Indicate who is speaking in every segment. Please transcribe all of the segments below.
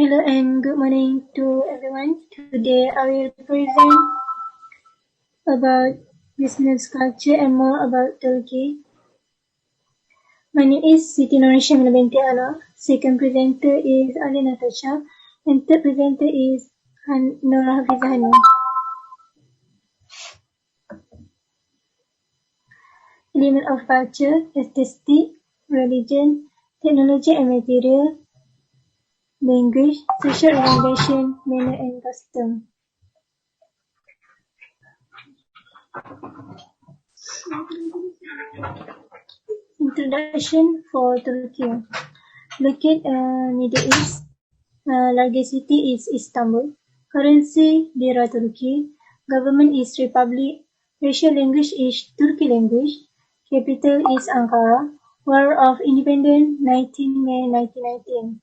Speaker 1: Hello and good morning to everyone. Today I will present about business culture and more about Turkey. My name is Siti Nurashamila binti Ala. Second presenter is Ali Natasha. And third presenter is Nora Hafiza Hanum. Element of culture, aesthetic, religion, technology and material, language, social organization, manner and custom. Introduction for Turkey. Located Middle East. Largest city is Istanbul. Currency Lira Turkey. Government is Republic. Official language is Turki language. Capital is Ankara. War of Independence 19 May 1919.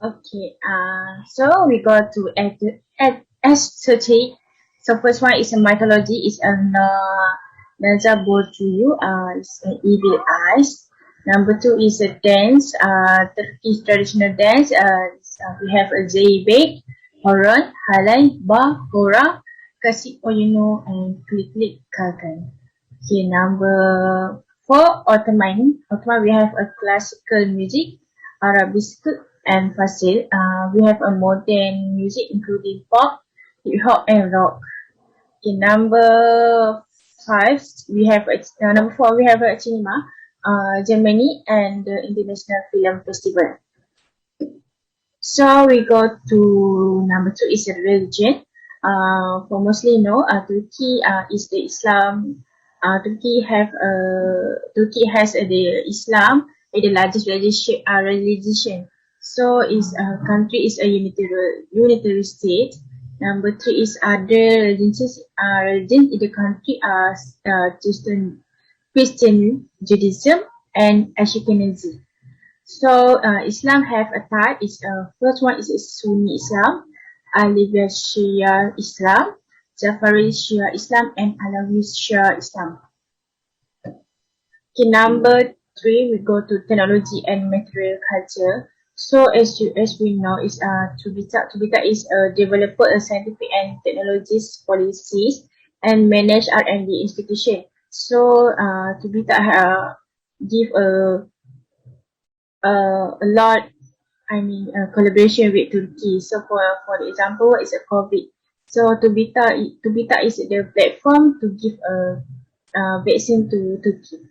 Speaker 2: Okay, so we go to aesthetic. So first one is a mythology, is a Nazar Borcu, is evil eyes. Number two is a dance, Turkish traditional dance. We have a Zeybek, Horon, Halay, Ba, Hora, Kasih Oyuno, and Klik Klik Kagan. Okay, number four, Ottoman. Ottoman, we have a classical music, Arabesque, and Fasil. We have a modern music including pop, hip hop, and rock. Okay, number five, we have number four, we have a cinema, Germany, and the International Film Festival. So we go to number two is a religion. For mostly Turkey is the Islam. Turkey has the Islam is the largest religion. So is country is a unitary state. Number three is other religions. Religion in the country are Christian, Judaism, and Ashkenazi. So Islam have a type. First one is Sunni Islam, Alevite Shia Islam, Jafari Shia Islam, and Alawi Shia Islam. Okay, number three, we go to technology and material culture. So as we know, is Tubita is a developer of scientific and technologies policies and manage R&D institution. So Tubita give a lot, collaboration with Turkey. So for example, what is a COVID? So Tubita is the platform to give a vaccine to Turkey.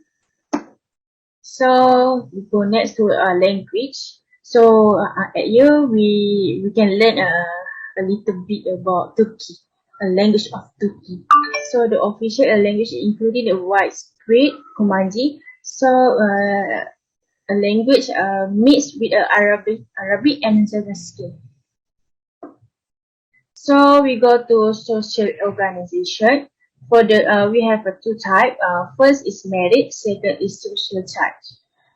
Speaker 2: So we go next to language. So at here we can learn a little bit about Turkey, a language of Turkey. So the official language including the widespread Kumanji. So a language mixed with Arabic and Zaghaski. So we go to social organization. For the we have two type. First is merit. Second is social charge.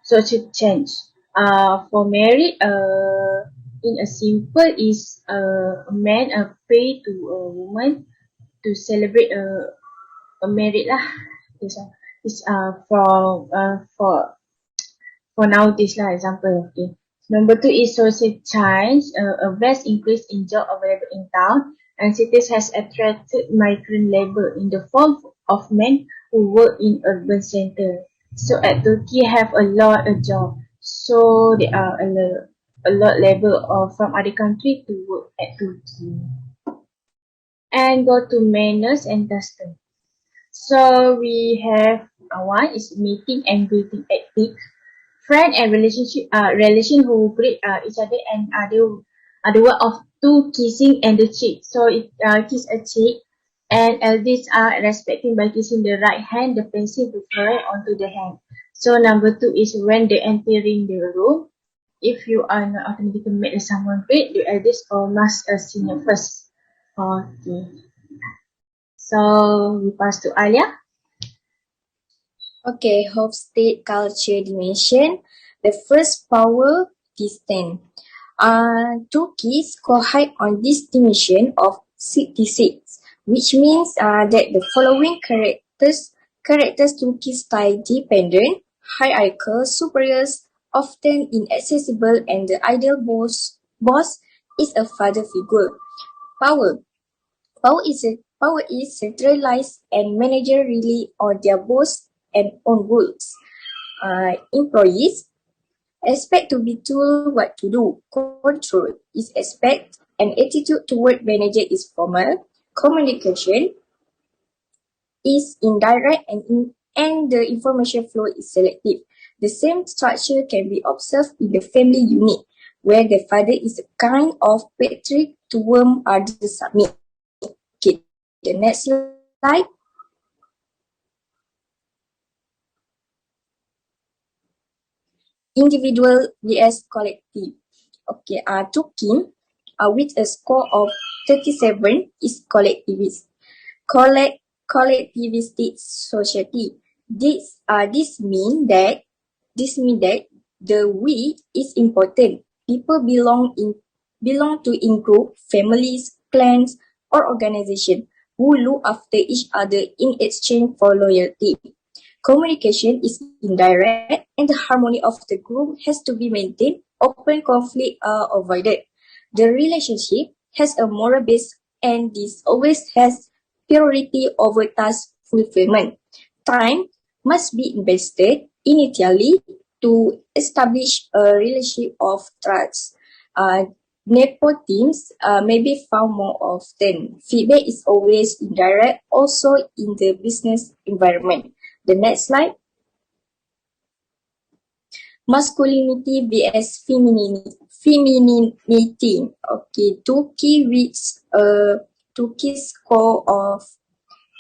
Speaker 2: Social change. For merit, in a simple is a man pay to a woman to celebrate a merit lah. It's for nowadays lah example. Okay. Number two is social change. A vast increase in job available in town, and cities has attracted migrant labor in the form of men who work in urban center. So at Turkey have a lot of job. So there are a lot labor from other country to work at Turkey. And go to manners and custom. So we have one is meeting and greeting ethics. Friend and relation who greet each other, and other word of two kissing and the cheek. So it kiss a cheek, and elders are respecting by kissing the right hand, the pencil to fall onto the hand. So number two is when they entering the room. If you are not automatically met someone great, the elders or must senior first. Okay. So we pass to Alia.
Speaker 3: Okay, home state culture dimension. The first power distance. Turkey score high on this dimension of 66, which means that the following characters Turkey style dependent, hierarchical, superiors, often inaccessible, and the ideal boss is a father figure. Power. Power is centralized and managers rely on their boss and own rules. Employees expect to be told what to do. Control is expect, and attitude toward manager is formal. Communication is indirect, and the information flow is selective. The same structure can be observed in the family unit, where the father is a kind of patriarch to whom others submit. Okay, the next slide. Individual vs collective. Okay, Tukin, with a score of 37, is collectivist. Collectivistic society. This mean that the we is important. People belong to in group, families, clans, or organization who look after each other in exchange for loyalty. Communication is indirect, and the harmony of the group has to be maintained. Open conflict are avoided. The relationship has a moral base, and this always has priority over task fulfillment. Time must be invested initially to establish a relationship of trust. Nepotism may be found more often. Feedback is always indirect, also in the business environment. The next slide. Masculinity vs femininity. Okay, Turkey reached a Turkey score of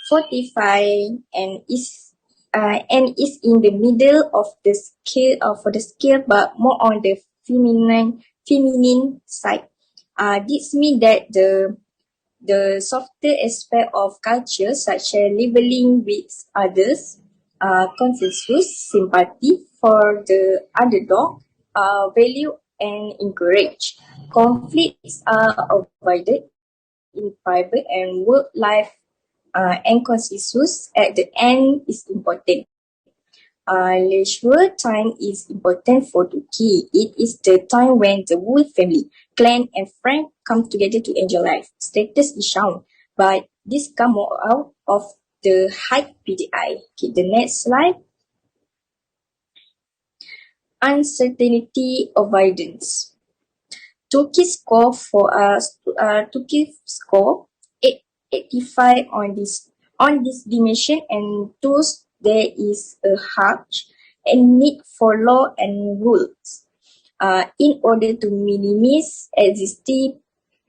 Speaker 3: 45 and is in the middle of the scale for the scale, but more on the feminine side. This means that the softer aspect of culture, such as labeling with others, consensus, sympathy for the underdog, value and encourage. Conflicts are avoided in private and work life, and consensus at the end is important. Leisure time is important for Turkey. It is the time when the whole family, clan and friend come together to enjoy life. Status is shown, but this come more out of the high PDI. Okay, the next slide. Uncertainty avoidance. Turkey score 85 on this dimension, and thus there is a harsh and need for law and rules. In order to minimize existing,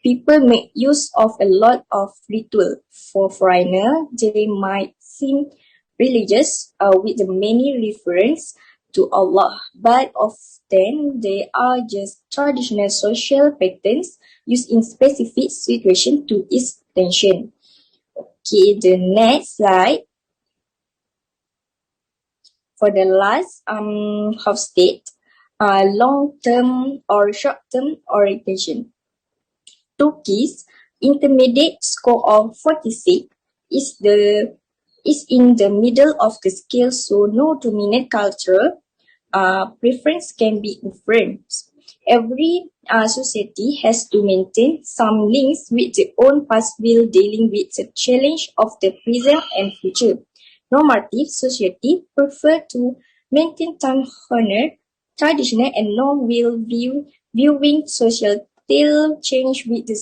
Speaker 3: people make use of a lot of ritual. For foreigner, they might seem religious with the many reference to Allah, but often they are just traditional social patterns used in specific situations to ease tension. Okay, the next slide. For the last half state, long-term or short-term orientation. Turkey's intermediate score of 46 is in the middle of the scale, so no dominant culture preference can be influenced. Every society has to maintain some links with their own past while dealing with the challenge of the present and future. Normative society prefer to maintain time-honored, traditional and non-will viewing social till change with the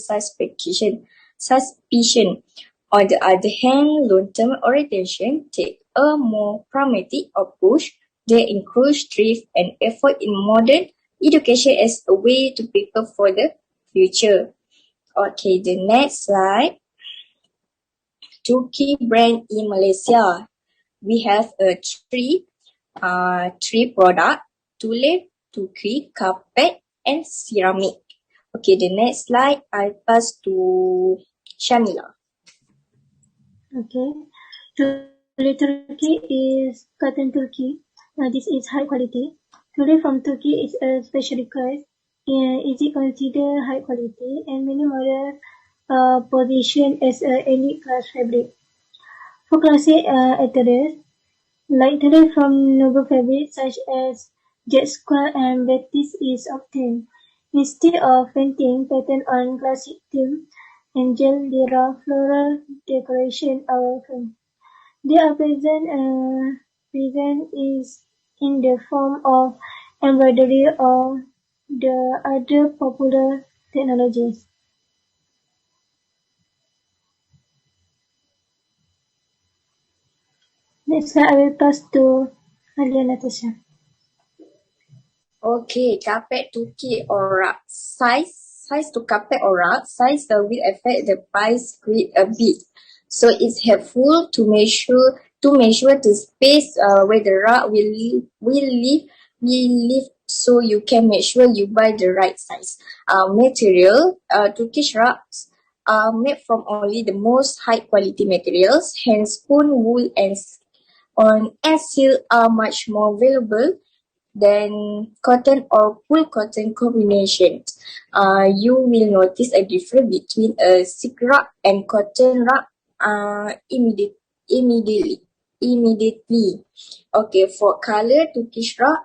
Speaker 3: suspicion. On the other hand, long-term orientation take a more pragmatic approach. They encourage thrift and effort in modern education as a way to prepare for the future. Okay, the next slide. Turkey brand in Malaysia. We have three product: Tulip, Turkey, carpet, and ceramic. Okay, the next slide, I pass to Shamila.
Speaker 1: Okay. Tulip Turkey is cotton Turkey. This is high quality. Tulip from Turkey is a special request. Is it considered high quality, and many models positioned as a elite class fabric. For classic attires, like tulip from noble fabrics such as jet square and batis is obtained. Instead of painting pattern on classic theme, angel lira floral decoration are welcome. They are present is in the form of embroidery or the other popular technologies. Next slide, I will pass to Alia Natasha.
Speaker 3: Okay, carpet, Turkey, or rug. Size to carpet or rug. Size will affect the price grid a bit. So it's helpful to measure the space where the rug will live, so you can make sure you buy the right size. Material, Turkish rugs are made from only the most high quality materials, hence spoon, wool, and silk are much more valuable than cotton or wool cotton combination. You will notice a difference between a silk rug and cotton rug immediately. Okay, for color, Turkish rug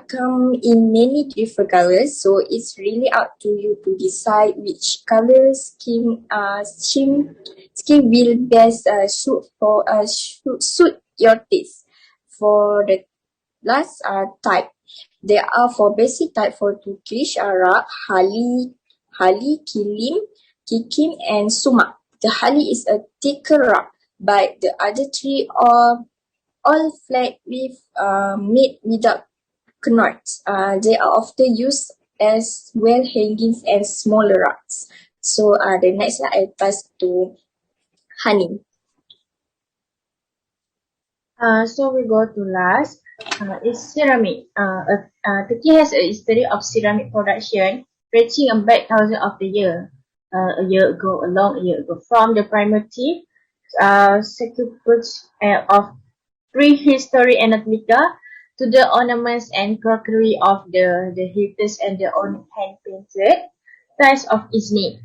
Speaker 3: come in many different colors, so it's really up to you to decide which color scheme will best suit your taste. For the last type, there are four basic type for Turkish rug: Hali, Kikim, and Sumak. The Hali is a thicker rug, but the other three are all flat with made without knots. They are often used as well hangings and smaller rugs. So the next slide I pass to Hani.
Speaker 2: So we go to last. Is ceramic. Turkey has a history of ceramic production reaching back thousands of the year. A year ago, a long year ago, from the primitive sarcophagus of prehistory Antarctica to the ornaments and crockery of the Hittites and the hand-painted tiles of Izmir.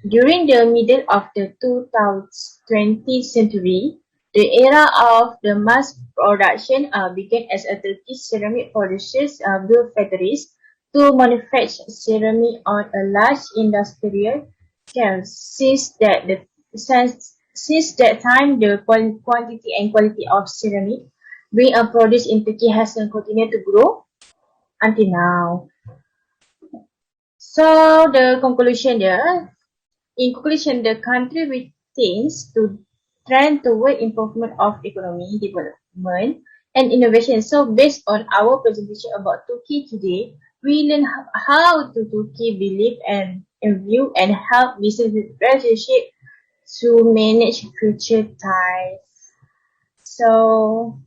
Speaker 2: During the middle of the 20th century, the era of the mass production began as a Turkish ceramic producers built factories to manufacture ceramic on a large industrial scale. Since that time, the quantity and quality of ceramic being produced in Turkey has continued to grow until now. So the conclusion there. In conclusion, the country retains to trend toward improvement of economy, development, and innovation. So based on our presentation about Turkey today, we learn how to Turkey believe and view and help business relationship to manage future ties. So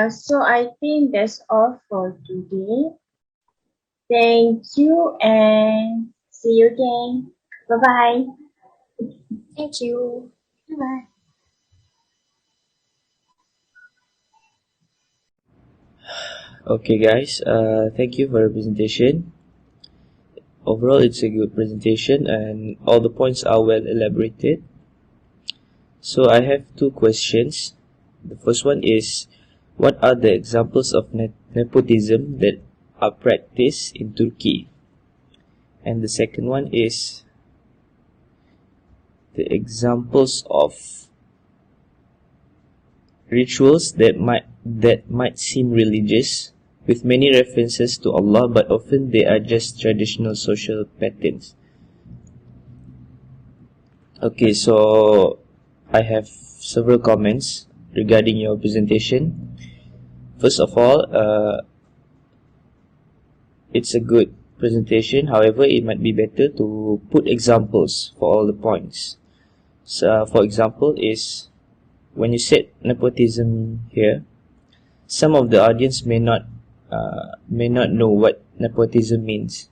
Speaker 2: so I think that's all for today. Thank you and see you again. Bye bye.
Speaker 3: Thank you.
Speaker 1: Bye bye.
Speaker 4: Okay guys, thank you for your presentation. Overall, it's a good presentation and all the points are well elaborated. So I have two questions. The first one is, what are the examples of nepotism that are practiced in Turkey? And the second one is the examples of rituals that might seem religious, with many references to Allah, but often they are just traditional social patterns. Okay, so I have several comments regarding your presentation. First of all, it's a good presentation. However, it might be better to put examples for all the points. So, for example, is when you said nepotism here, some of the audience may not know what nepotism means.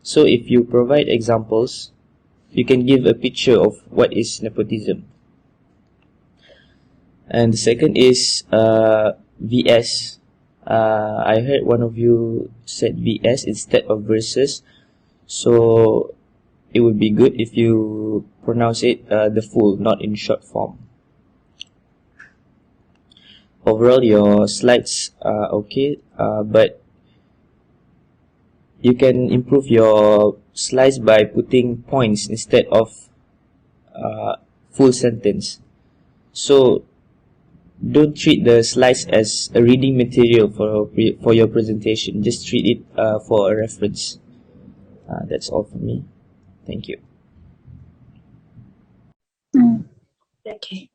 Speaker 4: So if you provide examples, you can give a picture of what is nepotism. And the second is VS. I heard one of you said VS instead of versus. So it would be good if you pronounce it the full, not in short form. Overall, your slides are okay, but you can improve your slides by putting points instead of full sentence. So don't treat the slides as a reading material for your presentation. Just treat it for a reference. That's all for me. Thank you.
Speaker 3: Okay.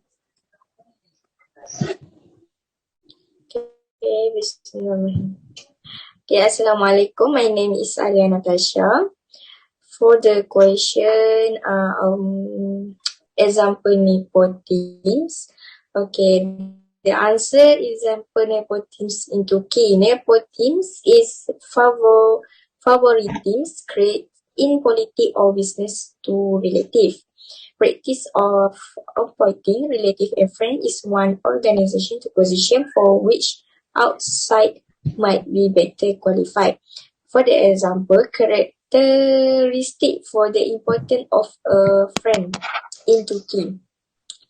Speaker 3: Okay, Bismillahirrahmanirrahim. Okay, Assalamualaikum. My name is Alia Natasha. For the question, example nepotism. Okay, the answer example nepotism in Turkey. Nepotism is favoritism created in politics or business to relative. Practice of appointing relative and friend is one organization to position for which outside might be better qualified. For the example, characteristic for the importance of a friend in Turkey.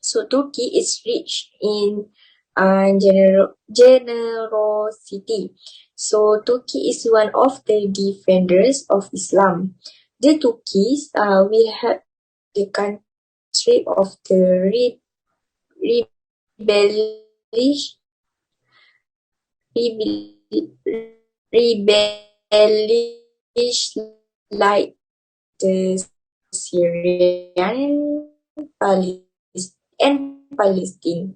Speaker 3: So Turkey is rich in generosity. So Turkey is one of the defenders of Islam. The Turkeys, we have the country of the rebellious like the Syrian and Palestine.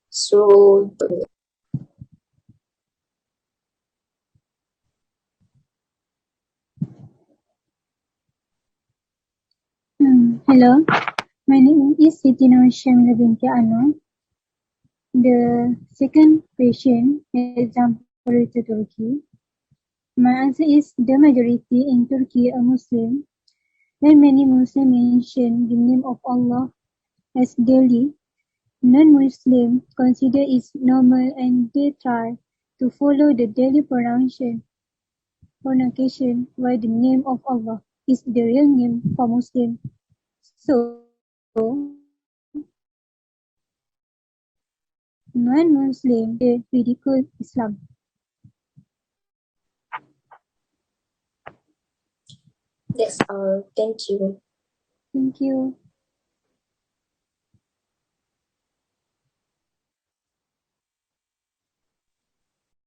Speaker 3: So
Speaker 1: Hello, my name is Siti Shamila binti Anu. The second question, example to Turkey. My answer is the majority in Turkey are Muslim. When many Muslims mention the name of Allah as daily, non-Muslims consider it normal and they try to follow the daily pronunciation while the name of Allah is the real name for Muslims. So, non-Muslims they ridicule Islam.
Speaker 3: that's all. Thank you.
Speaker 1: Thank you.